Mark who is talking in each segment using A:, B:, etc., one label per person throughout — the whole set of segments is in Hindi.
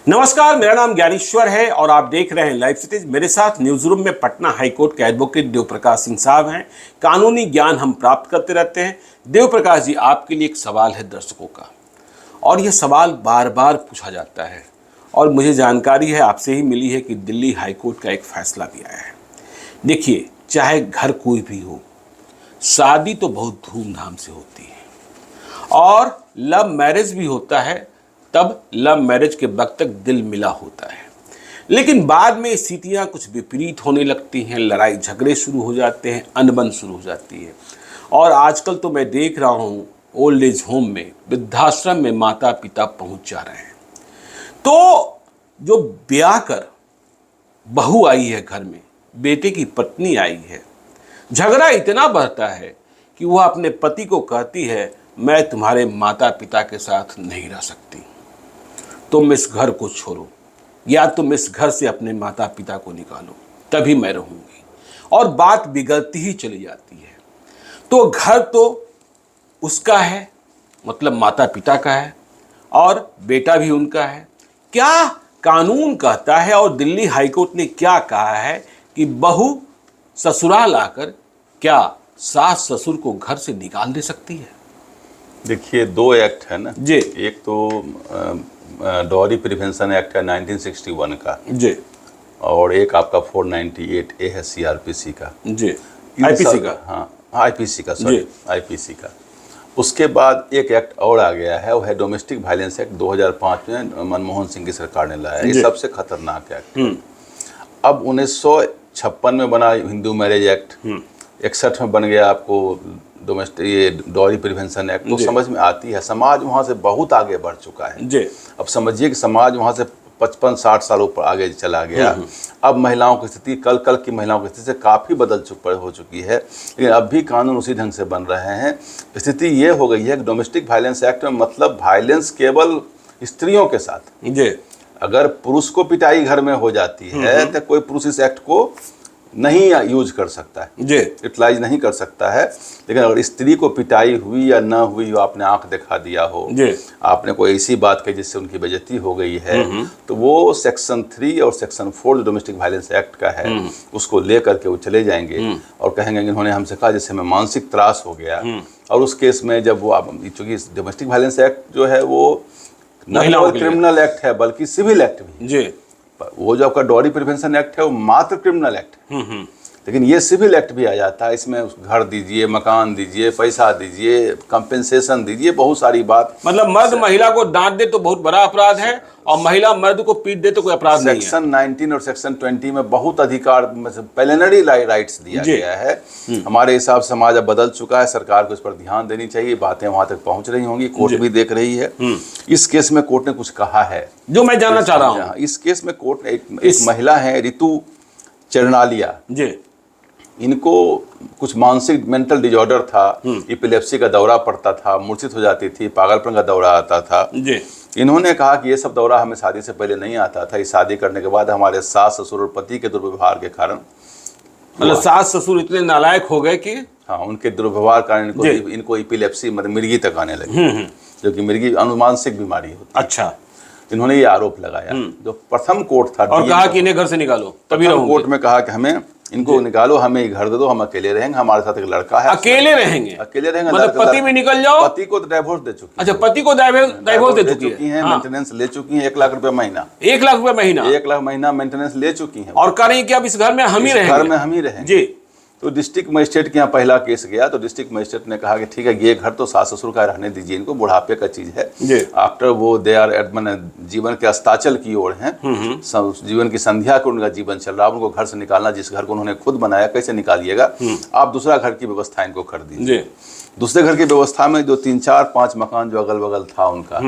A: नमस्कार, मेरा नाम ज्ञानेश्वर है और आप देख रहे हैं लाइव सिटीज। मेरे साथ न्यूज रूम में पटना हाईकोर्ट के एडवोकेट देव प्रकाश सिंह साहब हैं। कानूनी ज्ञान हम प्राप्त करते रहते हैं। देव प्रकाश जी, आपके लिए एक सवाल है दर्शकों का, और यह सवाल बार बार पूछा जाता है और मुझे जानकारी है, आपसे ही मिली है कि दिल्ली हाईकोर्ट का एक फैसला भी आया है। देखिए, चाहे घर कोई भी हो, शादी तो बहुत धूमधाम से होती है और लव मैरिज भी होता है, तब लव मैरिज के वक्त तक दिल मिला होता है। लेकिन बाद में स्थितियां कुछ विपरीत होने लगती हैं, लड़ाई झगड़े शुरू हो जाते हैं, अनबन शुरू हो जाती है। और आजकल तो मैं देख रहा हूँ ओल्ड एज होम में, वृद्धाश्रम में माता पिता पहुँच जा रहे हैं। तो जो ब्याह कर बहू आई है घर में, बेटे की पत्नी आई है, झगड़ा इतना बढ़ता है कि वह अपने पति को कहती है, मैं तुम्हारे माता पिता के साथ नहीं रह सकती, तुम इस घर को छोड़ो या तुम इस घर से अपने माता पिता को निकालो, तभी मैं रहूंगी। और बात बिगड़ती ही चली जाती है। तो घर तो उसका है, मतलब माता पिता का है, और बेटा भी उनका है। क्या कानून कहता है और दिल्ली हाईकोर्ट ने क्या कहा है कि बहू ससुराल आकर क्या सास ससुर को घर से निकाल दे सकती है?
B: देखिए, दो एक्ट है ना
A: जी।
B: एक तो डॉरी प्रिवेंशन एक्ट है 1961 का
A: जी,
B: और एक आपका 498 ए है सीआरपीसी का।
A: जी, आईपीसी का।
B: हाँ, आईपीसी का, सॉरी, आईपीसी का। उसके बाद एक एक्ट और आ गया है, वो है डोमेस्टिक वायलेंस एक्ट 2005 में मनमोहन सिंह की सरकार ने लाया। ये सबसे खतरनाक एक्ट। अब 1956 में बना हिंदू मैरिज एक्ट, 61 में बन गया आपको डोमेस्टिक ये डॉरी प्रिवेंशन एक्ट। तो समझ में आती है, समाज वहाँ से बहुत आगे बढ़ चुका है।
A: जी।
B: अब समझिए कि समाज वहाँ से 55-60 सालों पर आगे चला गया। अब महिलाओं की स्थिति कल की महिलाओं की स्थिति से काफ़ी हो चुकी है, लेकिन अब भी कानून उसी ढंग से बन रहे हैं। स्थिति ये हो गई है कि डोमेस्टिक वायलेंस एक्ट में मतलब वायलेंस केवल स्त्रियों के साथ।
A: जी।
B: अगर पुरुष को पिटाई घर में हो जाती है तो कोई पुरुष इस एक्ट को नहीं यूज कर सकता है,
A: जी,
B: यूटिलाइज नहीं कर सकता है। लेकिन अगर स्त्री को पिटाई हुई या ना हुई हो, आपने आंख दिखा दिया हो, आपने कोई ऐसी बात कही जिससे उनकी बेइज्जती हो गई है, तो वो सेक्शन 3 और सेक्शन 4 जो डोमेस्टिक वायलेंस एक्ट का है, उसको ले करके वो चले जाएंगे और कहेंगे कि इन्होंने हमसे कहा जिससे हमें मानसिक त्रास हो गया। और उस केस में जब वो, चूंकि डोमेस्टिक वायलेंस एक्ट जो है वो न केवल क्रिमिनल एक्ट है बल्कि सिविल एक्ट भी। जी। वो जो आपका डॉरी प्रिवेंशन एक्ट है वो मात्र क्रिमिनल एक्ट है, लेकिन ये सिविल एक्ट भी आ जाता है। इसमें घर दीजिए, मकान दीजिए, पैसा दीजिए, कंपेंसेशन दीजिए, बहुत सारी बात।
A: मतलब मर्द महिला को डांट दे तो बहुत बड़ा अपराध है और महिला मर्द को पीट दे तो कोई अपराध नहीं है।
B: सेक्शन 19 और सेक्शन 20 में बहुत अधिकार, पेलेनरी राइट्स दिया गया है। हमारे हिसाब से समाज अब बदल चुका है, सरकार को इस पर ध्यान देनी चाहिए। बातें वहां तक पहुंच रही होंगी, कोर्ट भी देख रही है। इस केस में कोर्ट ने कुछ कहा है जो मैं जानना चाह रहा हूँ। इस केस में कोर्ट ने एक महिला है ऋतु चरणालिया जी, इनको कुछ मानसिक मेंटल डिजॉर्डर था, एपिलेप्सी का दौरा पड़ता था, मूर्छित हो जाती थी, पागलपन का दौरा आता था जी। इन्होंने कहा कि ये सब दौरा हमें शादी से पहले नहीं आता था, इस शादी करने के बाद हमारे सास ससुर और पति के दुर्व्यवहार के कारण,
A: मतलब सास ससुर इतने नालायक हो गए कि
B: हाँ, उनके दुर्व्यवहार कारण इनको एपिलेप्सी मतलब मिर्गी तक आने लगी, जो कि मिर्गी अनुमानसिक बीमारी होती है।
A: अच्छा।
B: इन्होंने ये आरोप लगाया। जो प्रथम कोर्ट था
A: और कहा कि इन्हें घर से निकालो, तभी
B: कोर्ट में कहा कि हमें इनको निकालो, हमें घर दे दो, हम अकेले रहेंगे, हमारे साथ एक लड़का है।
A: अकेले रहेंगे मतलब पति भी निकल जाओ।
B: पति को डाइवोर्स दे चुकी है।
A: अच्छा, पति को डाइवोर्स दे चुकी है,
B: मेंटेनेंस ले चुकी है, 1 लाख रुपए महीना।
A: 1 लाख रुपए महीना?
B: 1 लाख महीना मेंटेनेंस ले चुकी है
A: और कह रही कि अब इस घर में हम ही रहेंगे।
B: घर में हम ही रहेंगे जी। तो डिस्ट्रिक्ट मजिस्ट्रेट के यहाँ पहला केस गया, तो डिस्ट्रिक्ट मजिस्ट्रेट ने कहा कि ठीक है, ये घर तो सास ससुर का रहने दीजिए, इनको बुढ़ापे का चीज है। आफ्टर वो दे आर जीवन के अस्ताचल की ओर हैं, जीवन की संध्या को उनका जीवन चल रहा है, उनको घर से निकालना, जिस घर को उन्होंने खुद बनाया, कैसे निकालिएगा? आप दूसरा घर की व्यवस्था इनको कर दीजिए। दूसरे घर की व्यवस्था में जो 3-4-5 मकान जो अगल बगल था उनका,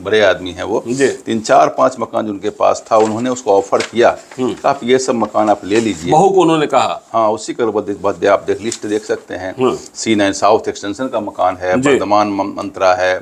B: बड़े आदमी है वो, 3-4-5 मकान जो उनके पास था, उन्होंने उसको ऑफर किया, आप ये सब मकान आप ले लीजिए।
A: बहू को उन्होंने कहा?
B: हाँ, उसी का आप देख लिस्ट देख सकते हैं। C9 साउथ एक्सटेंशन का मकान है, वर्धमान मंत्रा है,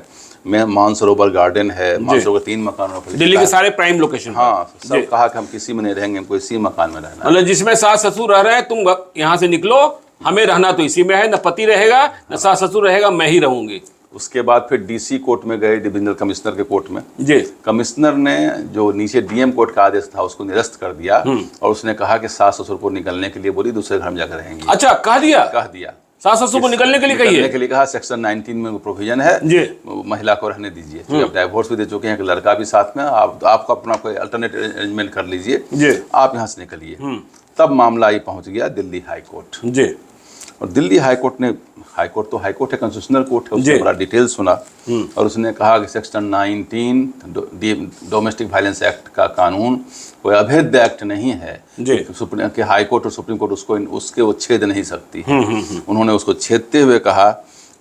B: मानसरोवर गार्डन है, मानसरोवर 3 मकान,
A: दिल्ली के सारे प्राइम लोकेशन।
B: हाँ, सब कहा कि हम किसी में नहीं रहेंगे, हमको इसी मकान में रहना।
A: मतलब जिसमें सास ससुर रह रहे हैं, तुम यहाँ से निकलो, हमें रहना तो इसी में है, न पति रहेगा न सास ससुर रहेगा, मैं ही रहूंगी।
B: उसके बाद फिर डीसी कोर्ट में गए, डिविजनल कमिश्नर के कोर्ट में
A: जी।
B: कमिश्नर ने जो नीचे डीएम कोर्ट का आदेश था उसको निरस्त कर दिया और उसने कहा कि सास ससुर को निकलने के लिए बोली, दूसरे घर में जाकर रहेंगी।
A: अच्छा, कह दिया सास ससुर को निकलने के लिए कहा।
B: सेक्शन 19 में प्रोविजन है
A: जी,
B: महिला को रहने दीजिए, तो अब डाइवोर्स भी दे चुके हैं, एक लड़का भी साथ में, आपको अपना कोई अल्टरनेट अरेंजमेंट कर लीजिए, आप यहाँ से निकलिए। तब मामला ये पहुंच गया दिल्ली हाई कोर्ट जी। और दिल्ली हाई कोर्ट ने, हाई कोर्ट है, कॉन्स्टिट्यूशनल कोर्ट है, उसने बड़ा डिटेल सुना और उसने कहा कि सेक्शन 19 डोमेस्टिक वायलेंस एक्ट का कानून कोई अवैध एक्ट नहीं है सुप्रीम के, हाई कोर्ट और सुप्रीम कोर्ट उसके वो छेद नहीं सकती है। उन्होंने उसको छेदते हुए कहा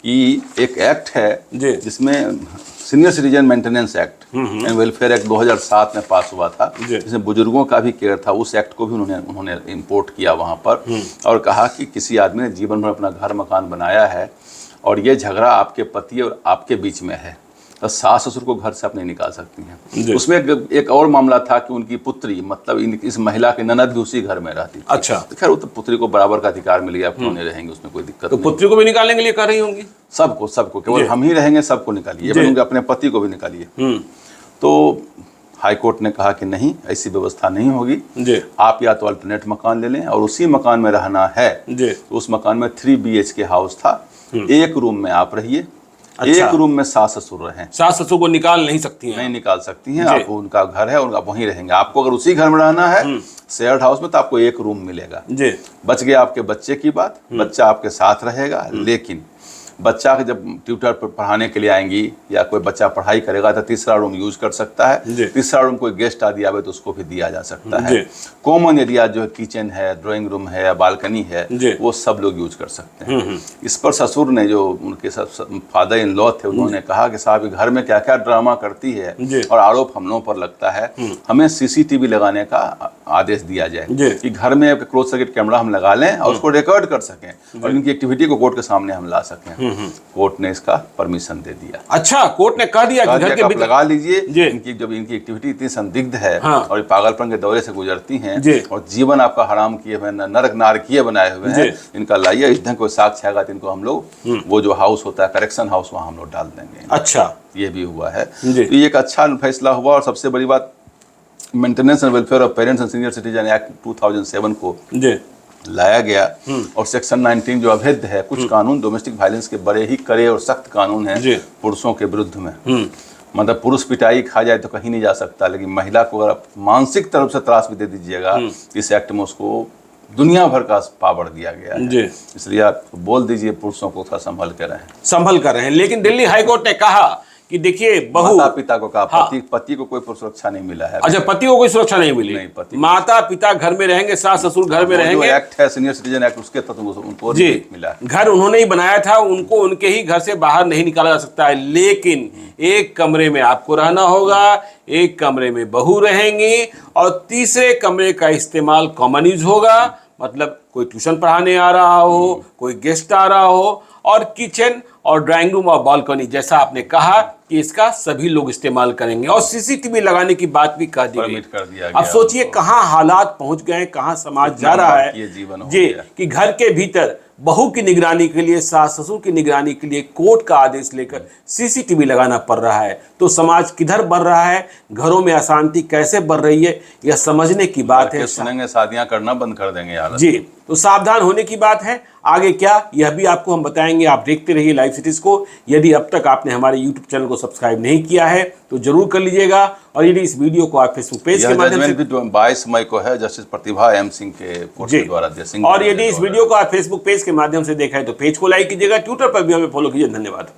B: कि एक एक्ट है जिसमें senior citizen maintenance act and welfare act 2007 में पास हुआ था, जिसमें बुजुर्गों का भी केयर था, उस एक्ट को भी उन्होंने इंपोर्ट किया वहाँ पर और कहा कि किसी आदमी ने जीवन भर अपना घर मकान बनाया है और ये झगड़ा आपके पति और आपके बीच में है, तो सास ससुर को घर से आप नहीं निकाल सकती हैं। उसमें एक और मामला था कि उनकी पुत्री, मतलब इस महिला की ननद भी उसी घर में रहती थी। अच्छा, तो खैर वो तो पुत्री को बराबर का अधिकार मिल गया, क्यों नहीं रहेंगे, उसमें कोई दिक्कत नहीं।
A: पुत्री को भी निकालने के लिए कर रही होंगी?
B: सबको केवल हम ही रहेंगे, सबको निकालिए, अपने पति को भी निकालिए। तो हाई कोर्ट ने कहा कि नहीं, ऐसी व्यवस्था नहीं होगी, आप या तो अल्टरनेट मकान ले लें और उसी मकान में रहना है। तो उस मकान में 3 BHK हाउस था, एक रूम में आप रहिए। अच्छा। एक रूम में सास ससुर रहें। सास ससुर को निकाल नहीं सकती हैं? नहीं निकाल सकती हैं, आप, उनका घर है, उनका वहीं रहेंगे। आपको अगर उसी घर में रहना है शेयर्ड हाउस में, तो आपको एक रूम मिलेगा जी। बच गया आपके बच्चे की बात, बच्चा आपके साथ रहेगा, लेकिन बच्चा के जब ट्यूटर पर पढ़ाने के लिए आएंगी या कोई बच्चा पढ़ाई करेगा तो तीसरा रूम यूज कर सकता है। तीसरा रूम कोई गेस्ट आदि आवे तो उसको भी दिया जा सकता है। कॉमन एरिया जो है, किचन है, ड्राइंग रूम है या बालकनी है, वो सब लोग यूज कर सकते हैं। इस पर ससुर ने, जो उनके फादर इन लॉ थे, उन्होंने कहा कि साहब घर में क्या क्या ड्रामा करती है और आरोप हम लोगों पर लगता है, हमें CCTV लगाने का आदेश दिया जाए कि घर में क्लोज सर्किट कैमरा हम लगा लें और उसको रिकॉर्ड कर सकें और इनकी एक्टिविटी को कोर्ट के सामने हम ला सकें। कोर्ट ने इसका परमिशन दे दिया। अच्छा, कोर्ट ने कह दिया कि घर के भीतर लगा लीजिए। इनकी एक्टिविटी इतनी संदिग्ध है और पागलपन के दौरे से गुजरती हैं और जीवन आपका हराम किए हुए, नरक नारकीय बनाए हुए हैं, इनका लाइए, इस ढंग कोई साक्ष्य आएगा तो इनको हम लोग वो जो हाउस होता है करेक्शन हाउस, वहाँ हम लोग डाल देंगे। अच्छा, ये भी हुआ है। तो ये एक अच्छा फैसला हुआ। और सबसे बड़ी बात, maintenance and welfare of parents and senior citizen act 2007 को लाया गया और सेक्शन 19 जो अवैध है, कुछ कानून डोमेस्टिक वायलेंस के बड़े ही कड़े और सख्त कानून हैं पुरुषों के विरुद्ध में। मतलब पुरुष पिटाई खा जाए तो कहीं नहीं जा सकता, लेकिन महिला को अगर मानसिक तरफ से त्रास भी दे दीजिएगा, इस एक्ट में उसको दुनिया भर का पावर दिया गया है। इसलिए आप बोल दीजिए पुरुषों को थोड़ा संभल कर रहें। लेकिन दिल्ली हाईकोर्ट ने कहा कि देखिए, माता पिता को कहा, पति को कोई सुरक्षा नहीं मिला है। अच्छा, पति को कोई सुरक्षा नहीं मिली? नहीं, पति, माता पिता घर में रहेंगे, सास ससुर घर में रहेंगे। एक्ट है सीनियर सिटीजन एक्ट, उसके तहत उनको मिला। घर उन्होंने ही बनाया था, उनको उनके ही घर से बाहर नहीं निकाला जा सकता है, लेकिन एक कमरे में आपको रहना होगा, एक कमरे में बहू रहेंगी और तीसरे कमरे का इस्तेमाल कॉमन यूज होगा। मतलब कोई ट्यूशन पढ़ाने आ रहा हो, कोई गेस्ट आ रहा हो, और किचन और ड्राइंग रूम और बालकनी, जैसा आपने कहा कि इसका सभी लोग इस्तेमाल करेंगे। और CCTV लगाने की बात भी कह दी गई। अब सोचिए कहाँ हालात पहुंच गए, कहाँ समाज जा रहा है जी, कि घर के भीतर बहू की निगरानी के लिए, सास ससुर की निगरानी के लिए कोर्ट का आदेश लेकर CCTV लगाना पड़ रहा है। तो समाज किधर बढ़ रहा है, घरों में अशांति कैसे बढ़ रही है, यह समझने की बात है। सुनेंगे शादियां करना बंद कर देंगे यार जी। तो सावधान होने की बात है। आगे क्या, यह भी आपको हम बताएंगे। आप देखते रहिए लाइव सिटीज को। यदि अब तक आपने हमारे YouTube चैनल को सब्सक्राइब नहीं किया है तो जरूर कर लीजिएगा। और यदि इस वीडियो को आप फेसबुक पेज के माध्यम से, 22 मई को है, जस्टिस प्रतिभा M सिंह के कोर्ट के द्वारा। और यदि इस वीडियो को आप फेसबुक पेज के माध्यम से देखा है तो पेज को लाइक कीजिएगा, ट्विटर पर भी हमें फॉलो कीजिए। धन्यवाद।